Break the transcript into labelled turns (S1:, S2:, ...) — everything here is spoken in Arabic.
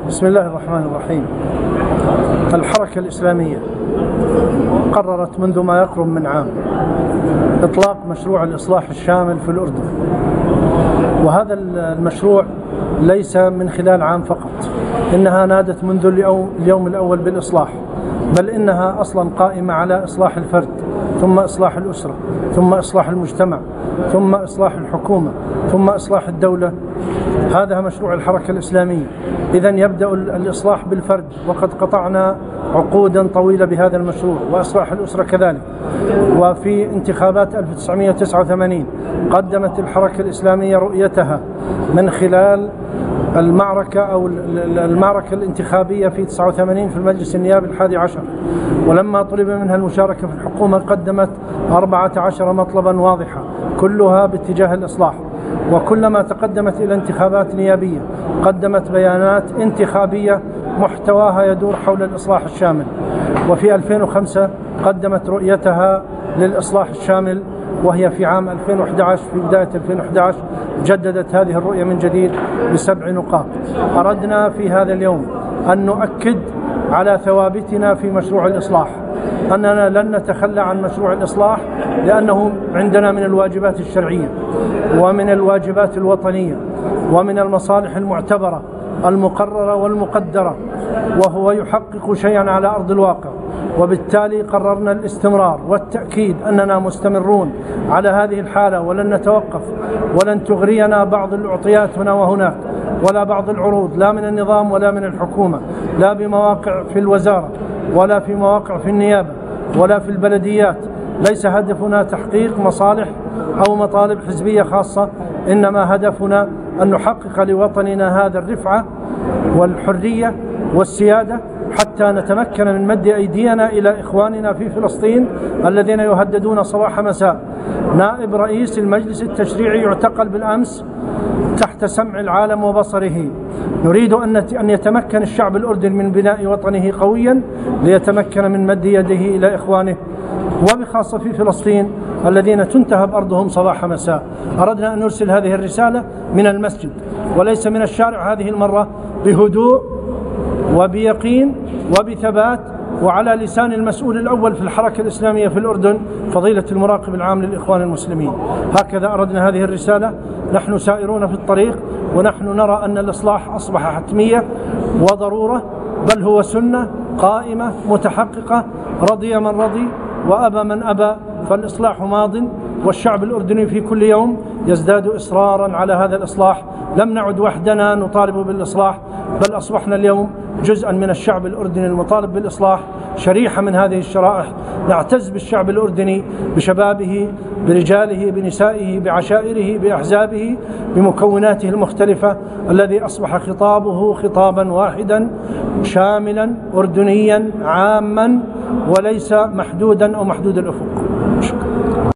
S1: بسم الله الرحمن الرحيم. الحركة الإسلامية قررت منذ ما يقرب من عام إطلاق مشروع الإصلاح الشامل في الأردن، وهذا المشروع ليس من خلال عام فقط، إنها نادت منذ اليوم الأول بالإصلاح، بل إنها أصلا قائمة على إصلاح الفرد، ثم إصلاح الأسرة، ثم إصلاح المجتمع، ثم إصلاح الحكومة، ثم إصلاح الدولة. هذا مشروع الحركة الإسلامية. إذن يبدأ الإصلاح بالفرد، وقد قطعنا عقودا طويلة بهذا المشروع، وإصلاح الأسرة كذلك. وفي انتخابات 1989 قدمت الحركة الإسلامية رؤيتها من خلال المعركة الانتخابية في 89 في المجلس النيابي 11، ولما طلب منها المشاركة في الحكومة قدمت 14 مطلبا واضحة كلها باتجاه الإصلاح، وكلما تقدمت إلى انتخابات نيابية قدمت بيانات انتخابية محتواها يدور حول الإصلاح الشامل. وفي 2005 قدمت رؤيتها للإصلاح الشامل، وهي في عام 2011 في بداية 2011 جددت هذه الرؤية من جديد ب7 نقاط. أردنا في هذا اليوم أن نؤكد على ثوابتنا في مشروع الإصلاح، أننا لن نتخلى عن مشروع الإصلاح، لأنه عندنا من الواجبات الشرعية ومن الواجبات الوطنية ومن المصالح المعتبرة المقررة والمقدرة، وهو يحقق شيئا على أرض الواقع. وبالتالي قررنا الاستمرار والتأكيد أننا مستمرون على هذه الحالة، ولن نتوقف، ولن تغرينا بعض الأعطيات هنا وهناك، ولا بعض العروض، لا من النظام ولا من الحكومة، لا بمواقع في الوزارة ولا في مواقع في النيابة ولا في البلديات. ليس هدفنا تحقيق مصالح أو مطالب حزبية خاصة، إنما هدفنا أن نحقق لوطننا هذا الرفعة والحرية والسيادة، حتى نتمكن من مد أيدينا إلى إخواننا في فلسطين الذين يهددون صباح مساء. نائب رئيس المجلس التشريعي يعتقل بالأمس تحت سمع العالم وبصره. نريد أن يتمكن الشعب الأردني من بناء وطنه قويا، ليتمكن من مد يده إلى إخوانه، وبخاصة في فلسطين الذين تنتهب أرضهم صباح مساء. أردنا أن نرسل هذه الرسالة من المسجد وليس من الشارع، هذه المرة بهدوء وبيقين وبثبات، وعلى لسان المسؤول الأول في الحركة الإسلامية في الأردن فضيلة المراقب العام للإخوان المسلمين. هكذا أردنا هذه الرسالة. نحن سائرون في الطريق، ونحن نرى أن الإصلاح أصبح حتمية وضرورة، بل هو سنة قائمة متحققة، رضي من رضي وأبى من أبى، فالإصلاح ماض، والشعب الأردني في كل يوم يزداد إصرارا على هذا الإصلاح. لم نعد وحدنا نطالب بالإصلاح، بل أصبحنا اليوم جزءا من الشعب الأردني المطالب بالإصلاح، شريحة من هذه الشرائح. نعتز بالشعب الأردني، بشبابه، برجاله، بنسائه، بعشائره، بأحزابه، بمكوناته المختلفة، الذي أصبح خطابه خطابا واحدا شاملا أردنيا عاما، وليس محدودا أو محدود الأفق. شكرا.